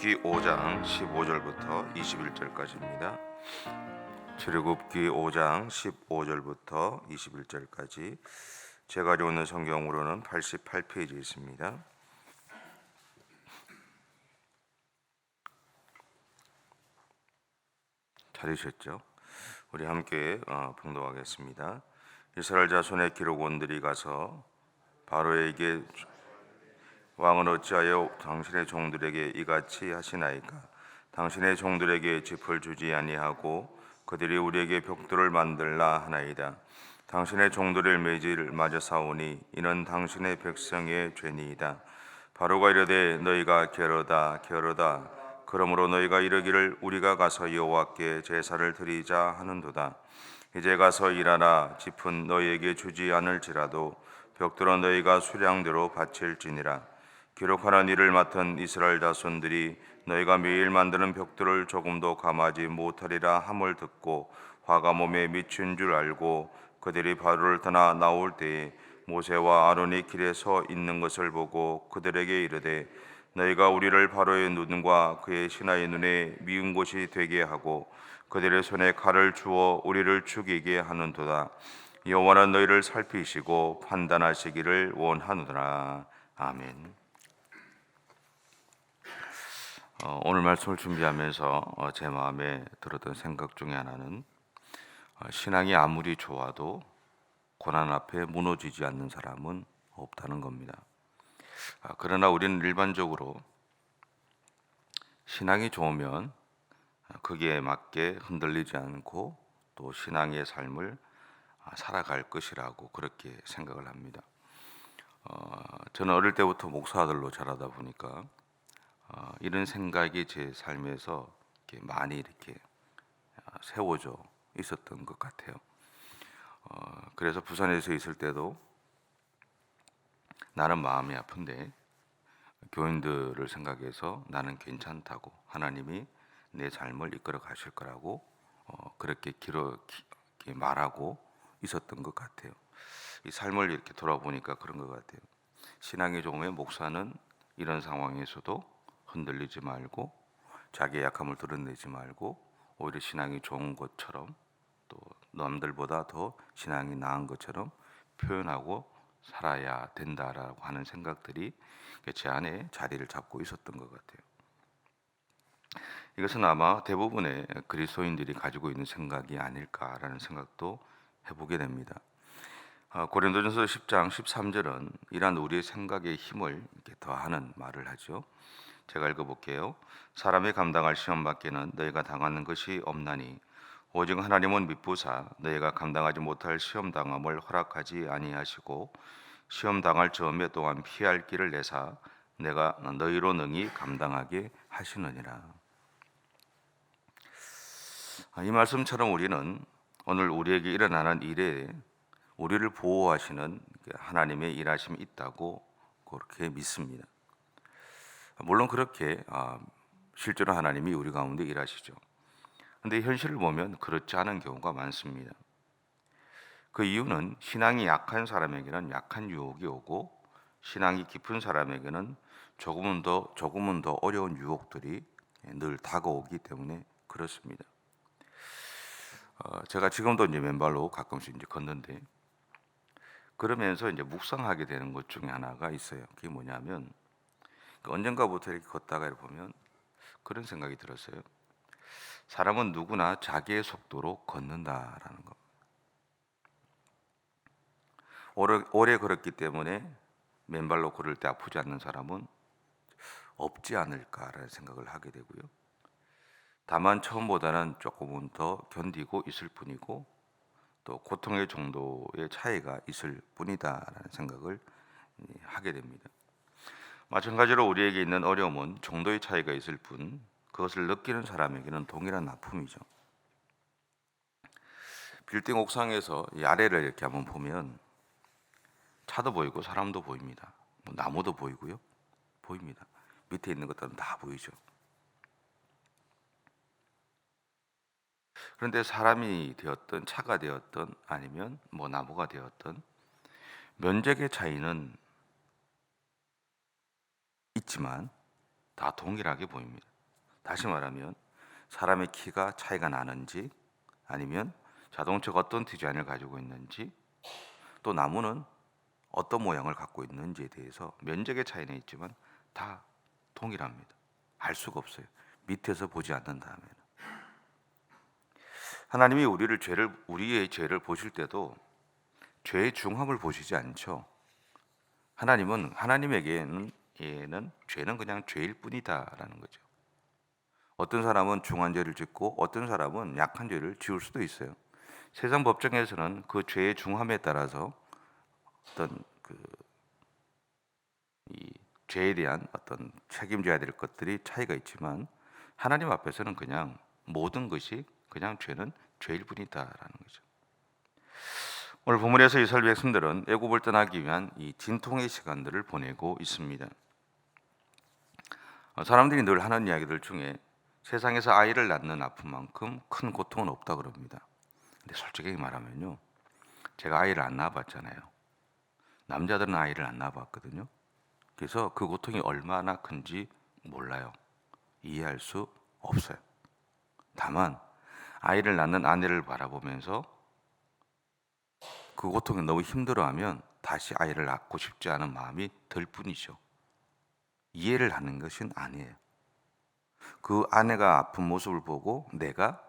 출애굽기 5장 15절부터 21절까지입니다. 출애굽기 5장 15절부터 21절까지 제가 가지고 있는 성경으로는 88페이지에 있습니다. 찾으셨죠? 우리 함께 봉독하겠습니다. 이스라엘 자손의 기록원들이 가서 바로에게 왕은 어찌하여 당신의 종들에게 이같이 하시나이까? 당신의 종들에게 짚을 주지 아니하고 그들이 우리에게 벽돌을 만들라 하나이다. 당신의 종들을 매질 맞아 싸우니 이는 당신의 백성의 죄니이다. 바로가 이르되 너희가 게으르다 게으르다. 그러므로 너희가 이르기를 우리가 가서 여호와께 제사를 드리자 하는도다. 이제 가서 일하라. 짚은 너희에게 주지 않을지라도 벽돌은 너희가 수량대로 바칠지니라. 기록하는 일을 맡은 이스라엘 자손들이 너희가 매일 만드는 벽돌을 조금도 감하지 못하리라 함을 듣고 화가 몸에 미친 줄 알고 그들이 바로를 떠나 나올 때에 모세와 아론이 길에 서 있는 것을 보고 그들에게 이르되 너희가 우리를 바로의 눈과 그의 신하의 눈에 미운 곳이 되게 하고 그들의 손에 칼을 주어 우리를 죽이게 하는도다. 여호와는 너희를 살피시고 판단하시기를 원하노라. 아멘. 오늘 말씀을 준비하면서 제 마음에 들었던 생각 중에 하나는 신앙이 아무리 좋아도 고난 앞에 무너지지 않는 사람은 없다는 겁니다. 그러나 우리는 일반적으로 신앙이 좋으면 거기에 맞게 흔들리지 않고 또 신앙의 삶을 살아갈 것이라고 그렇게 생각을 합니다. 저는 어릴 때부터 목사들로 자라다 보니까 이런 생각이 제 삶에서 많이 이렇게 세워져 있었던 것 같아요. 그래서 부산에서 있을 때도 나는 마음이 아픈데 교인들을 생각해서 나는 괜찮다고 하나님이 내 삶을 이끌어 가실 거라고 그렇게 말하고 있었던 것 같아요. 이 삶을 이렇게 돌아보니까 그런 것 같아요. 신앙이 좋으면 목사는 이런 상황에서도 흔들리지 말고 자기의 약함을 드러내지 말고 오히려 신앙이 좋은 것처럼 또 남들보다 더 신앙이 나은 것처럼 표현하고 살아야 된다라고 하는 생각들이 제 안에 자리를 잡고 있었던 것 같아요. 이것은 아마 대부분의 그리스도인들이 가지고 있는 생각이 아닐까라는 생각도 해보게 됩니다. 고린도전서 10장 13절은 이러한 우리의 생각의 힘을 더하는 말을 하죠. 제가 읽어볼게요. 사람이 감당할 시험 밖에는 너희가 당하는 것이 없나니 오직 하나님은 미쁘사 너희가 감당하지 못할 시험 당함을 허락하지 아니하시고 시험 당할 즈음에 또한 피할 길을 내사 내가 너희로 능히 감당하게 하시느니라. 이 말씀처럼 우리는 오늘 우리에게 일어나는 일에 우리를 보호하시는 하나님의 일하심이 있다고 그렇게 믿습니다. 물론 그렇게 실제로 하나님이 우리 가운데 일하시죠. 그런데 현실을 보면 그렇지 않은 경우가 많습니다. 그 이유는 신앙이 약한 사람에게는 약한 유혹이 오고 신앙이 깊은 사람에게는 조금은 더 어려운 유혹들이 늘 다가오기 때문에 그렇습니다. 제가 지금도 이제 맨발로 가끔씩 이제 걷는데 그러면서 이제 묵상하게 되는 것 중에 하나가 있어요. 그게 뭐냐면 언젠가부터 이렇게 걷다가 보면 그런 생각이 들었어요. 사람은 누구나 자기의 속도로 걷는다라는 것. 오래 걸었기 때문에 맨발로 걸을 때 아프지 않는 사람은 없지 않을까라는 생각을 하게 되고요. 다만 처음보다는 조금은 더 견디고 있을 뿐이고 또 고통의 정도의 차이가 있을 뿐이다라는 생각을 하게 됩니다. 마찬가지로 우리에게 있는 어려움은 정도의 차이가 있을 뿐 그것을 느끼는 사람에게는 동일한 아픔이죠. 빌딩 옥상에서 이 아래를 이렇게 한번 보면 차도 보이고 사람도 보입니다. 나무도 보이고요. 보입니다. 밑에 있는 것들은 다 보이죠. 그런데 사람이 되었든 차가 되었든 아니면 나무가 되었든 면적의 차이는 있지만 다 동일하게 보입니다. 다시 말하면 사람의 키가 차이가 나는지, 아니면 자동차가 어떤 디자인을 가지고 있는지, 또 나무는 어떤 모양을 갖고 있는지에 대해서 면적의 차이는 있지만 다 동일합니다. 알 수가 없어요. 밑에서 보지 않는다면. 하나님이 우리의 죄를 보실 때도 죄의 중함을 보시지 않죠. 하나님에게는 죄는 그냥 죄일 뿐이다라는 거죠. 어떤 사람은 중한 죄를 짓고 어떤 사람은 약한 죄를 지을 수도 있어요. 세상 법정에서는 그 죄의 중함에 따라서 어떤 이 죄에 대한 어떤 책임져야 될 것들이 차이가 있지만, 하나님 앞에서는 그냥 모든 것이 그냥 죄는 죄일 뿐이다라는 거죠. 오늘 본문에서 이스라엘 백성들은 애굽을 떠나기 위한 이 진통의 시간들을 보내고 있습니다. 사람들이 늘 하는 이야기들 중에 세상에서 아이를 낳는 아픔만큼 큰 고통은 없다 그럽니다. 근데 솔직히 말하면요, 제가 아이를 안 낳아봤잖아요. 남자들은 아이를 안 낳아봤거든요. 그래서 그 고통이 얼마나 큰지 몰라요. 이해할 수 없어요. 다만 아이를 낳는 아내를 바라보면서 그 고통이 너무 힘들어하면 다시 아이를 낳고 싶지 않은 마음이 들 뿐이죠. 이해를 하는 것은 아니에요. 그 아내가 아픈 모습을 보고 내가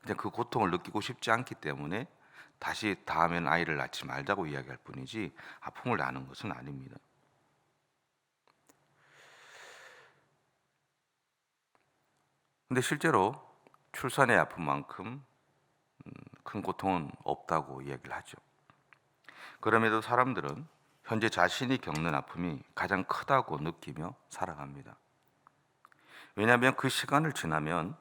그냥 그 고통을 느끼고 싶지 않기 때문에 다시 다음엔 아이를 낳지 말자고 이야기할 뿐이지, 아픔을 나눈 것은 아닙니다. 근데 실제로 출산의 아픔만큼 큰 고통은 없다고 이야기를 하죠. 그럼에도 사람들은 현재 자신이 겪는 아픔이 가장 크다고 느끼며 살아갑니다. 왜냐하면 그 시간을 지나면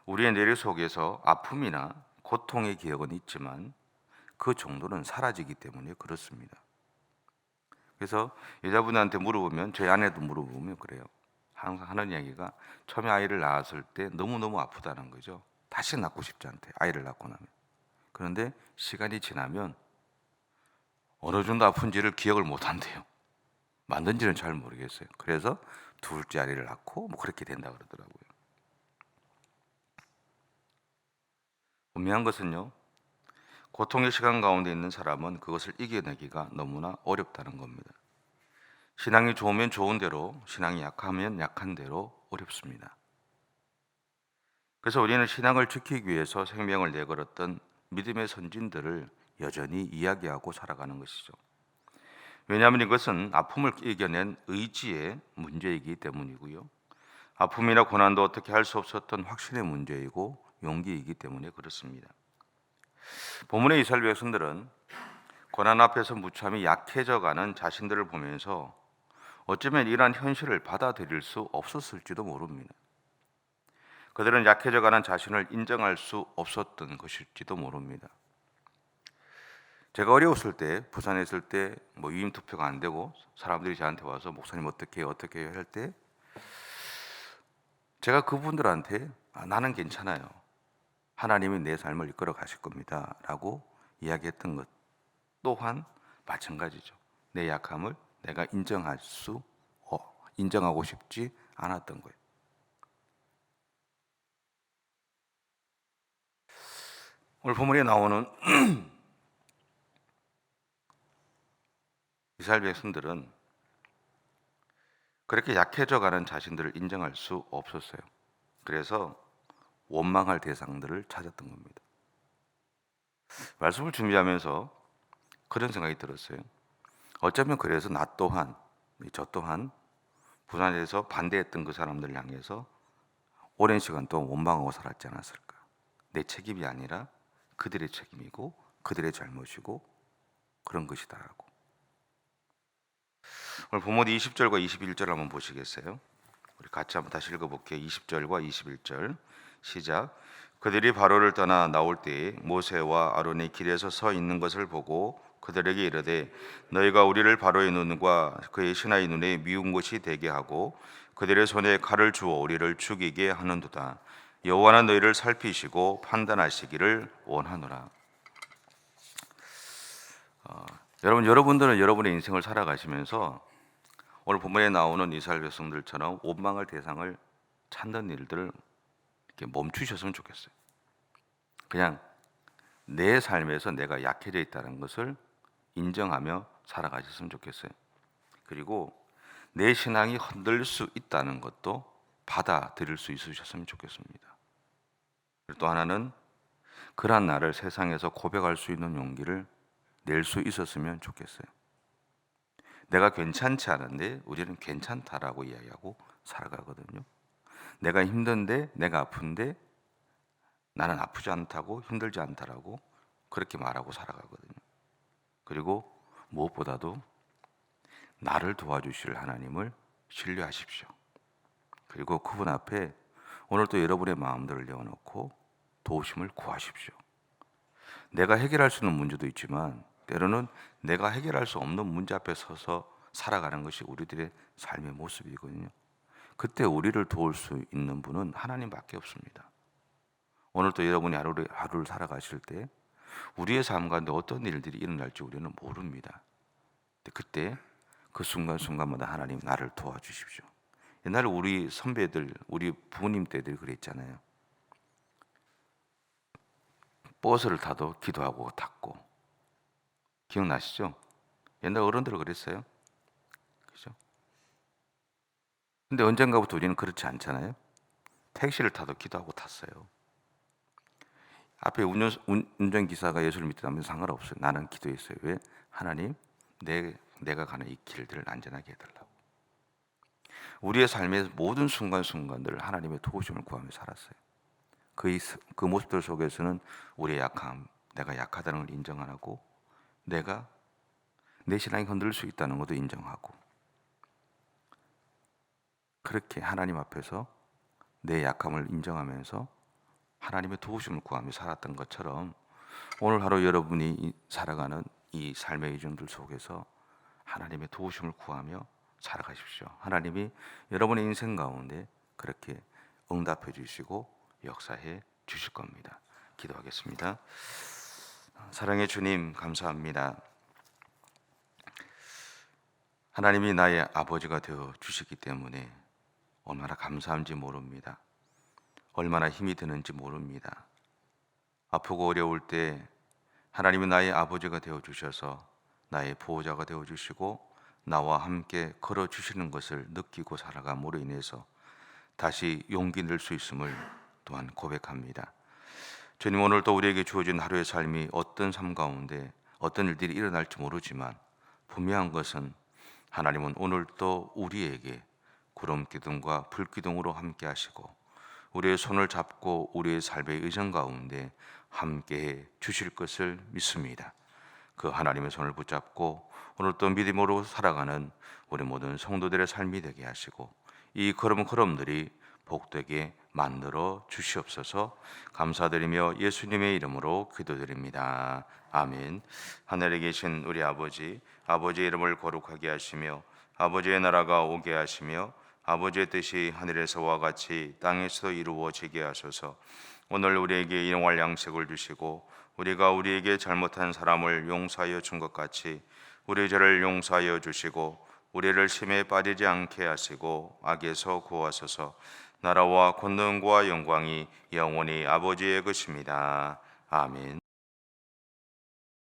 우리의 뇌리 속에서 아픔이나 고통의 기억은 있지만 그 정도는 사라지기 때문에 그렇습니다. 그래서 여자분한테 물어보면, 저희 아내도 물어보면 그래요. 항상 하는 이야기가 처음에 아이를 낳았을 때 너무너무 아프다는 거죠. 다시 낳고 싶지 않대, 아이를 낳고 나면. 그런데 시간이 지나면 어느 정도 아픈지를 기억을 못 한대요. 맞는지는 잘 모르겠어요. 그래서 둘째 아이를 낳고 뭐 그렇게 된다 그러더라고요. 분명한 것은요, 고통의 시간 가운데 있는 사람은 그것을 이겨내기가 너무나 어렵다는 겁니다. 신앙이 좋으면 좋은 대로, 신앙이 약하면 약한 대로 어렵습니다. 그래서 우리는 신앙을 지키기 위해서 생명을 내걸었던 믿음의 선진들을 여전히 이야기하고 살아가는 것이죠. 왜냐하면 이것은 아픔을 이겨낸 의지의 문제이기 때문이고요. 아픔이나 고난도 어떻게 할 수 없었던 확신의 문제이고 용기이기 때문에 그렇습니다. 본문의 이스라엘 백성들은 고난 앞에서 무참히 약해져가는 자신들을 보면서 어쩌면 이러한 현실을 받아들일 수 없었을지도 모릅니다. 그들은 약해져가는 자신을 인정할 수 없었던 것일지도 모릅니다. 제가 어려웠을 때, 부산에 있을 때 위임 투표가 안 되고 사람들이 저한테 와서 목사님 어떻게 해요 할 때, 제가 그분들한테 나는 괜찮아요, 하나님이 내 삶을 이끌어 가실 겁니다 라고 이야기했던 것 또한 마찬가지죠. 내 약함을 내가 인정하고 싶지 않았던 거예요. 오늘 본문에 나오는 이스라엘 백성들은 그렇게 약해져가는 자신들을 인정할 수 없었어요. 그래서 원망할 대상들을 찾았던 겁니다. 말씀을 준비하면서 그런 생각이 들었어요. 어쩌면 그래서 저 또한 부산에서 반대했던 그 사람들을 향해서 오랜 시간 동안 원망하고 살았지 않았을까. 내 책임이 아니라 그들의 책임이고 그들의 잘못이고 그런 것이다라고. 오늘 본문 20절과 21절 한번 보시겠어요? 우리 같이 한번 다시 읽어볼게요. 20절과 21절 시작. 그들이 바로를 떠나 나올 때에 모세와 아론이 길에서 서 있는 것을 보고 그들에게 이르되, 너희가 우리를 바로의 눈과 그의 신하의 눈에 미운 것이 되게 하고 그들의 손에 칼을 주어 우리를 죽이게 하는도다. 여호와는 너희를 살피시고 판단하시기를 원하노라. 여러분들은 여러분의 인생을 살아가시면서 오늘 본문에 나오는 이스라엘 백성들처럼 원망할 대상을 찾는 일들을 이렇게 멈추셨으면 좋겠어요. 그냥 내 삶에서 내가 약해져 있다는 것을 인정하며 살아가셨으면 좋겠어요. 그리고 내 신앙이 흔들릴 수 있다는 것도 받아들일 수 있으셨으면 좋겠습니다. 그리고 또 하나는 그러한 나를 세상에서 고백할 수 있는 용기를 낼 수 있었으면 좋겠어요. 내가 괜찮지 않은데 우리는 괜찮다라고 이야기하고 살아가거든요. 내가 힘든데, 내가 아픈데 나는 아프지 않다고, 힘들지 않다라고 그렇게 말하고 살아가거든요. 그리고 무엇보다도 나를 도와주실 하나님을 신뢰하십시오. 그리고 그분 앞에 오늘도 여러분의 마음들을 내어놓고 도우심을 구하십시오. 내가 해결할 수 있는 문제도 있지만 때로는 내가 해결할 수 없는 문제 앞에 서서 살아가는 것이 우리들의 삶의 모습이거든요. 그때 우리를 도울 수 있는 분은 하나님밖에 없습니다. 오늘도 여러분이 하루를 살아가실 때 우리의 삶 가운데 어떤 일들이 일어날지 우리는 모릅니다. 그때 그 순간순간마다 하나님 나를 도와주십시오. 옛날에 우리 선배들, 우리 부모님 때들 그랬잖아요. 버스를 타도 기도하고 탔고, 기억나시죠? 옛날 어른들 그랬어요. 그죠? 근데 언젠가부터 우리는 그렇지 않잖아요. 택시를 타도 기도하고 탔어요. 앞에 운전기사가 예수를 믿다면 상관없어요. 나는 기도했어요. 왜? 하나님, 내가 가는 이 길들을 안전하게 해달라고. 우리의 삶의 모든 순간순간들을 하나님의 도우심을 구하며 살았어요. 그 모습들 속에서는 우리의 약함, 내가 약하다는 걸 인정 안 하고, 내가 내 신앙이 흔들릴 수 있다는 것도 인정하고, 그렇게 하나님 앞에서 내 약함을 인정하면서 하나님의 도우심을 구하며 살았던 것처럼 오늘 하루 여러분이 살아가는 이 삶의 이중들 속에서 하나님의 도우심을 구하며 살아가십시오. 하나님이 여러분의 인생 가운데 그렇게 응답해 주시고 역사해 주실 겁니다. 기도하겠습니다. 사랑의 주님, 감사합니다. 하나님이 나의 아버지가 되어 주시기 때문에 얼마나 감사한지 모릅니다. 얼마나 힘이 드는지 모릅니다. 아프고 어려울 때 하나님이 나의 아버지가 되어 주셔서 나의 보호자가 되어 주시고 나와 함께 걸어 주시는 것을 느끼고 살아감으로 인해서 다시 용기 낼 수 있음을 또한 고백합니다. 주님, 오늘도 우리에게 주어진 하루의 삶이 어떤 삶 가운데 어떤 일들이 일어날지 모르지만 분명한 것은 하나님은 오늘도 우리에게 구름 기둥과 불 기둥으로 함께 하시고 우리의 손을 잡고 우리의 삶의 의정 가운데 함께해 주실 것을 믿습니다. 그 하나님의 손을 붙잡고 오늘도 믿음으로 살아가는 우리 모든 성도들의 삶이 되게 하시고 이 걸음걸음들이 복되게 만들어 주시옵소서. 감사드리며 예수님의 이름으로 기도드립니다. 아멘. 하늘에 계신 우리 아버지, 아버지의 이름을 거룩하게 하시며 아버지의 나라가 오게 하시며 아버지의 뜻이 하늘에서와 같이 땅에서도 이루어지게 하소서. 오늘 우리에게 일용할 양식을 주시고 우리가 우리에게 잘못한 사람을 용서하여 준 것 같이 우리 죄를 용서하여 주시고 우리를 심에 빠지지 않게 하시고 악에서 구하소서. 나라와 권능과 영광이 영원히 아버지의 것입니다. 아멘.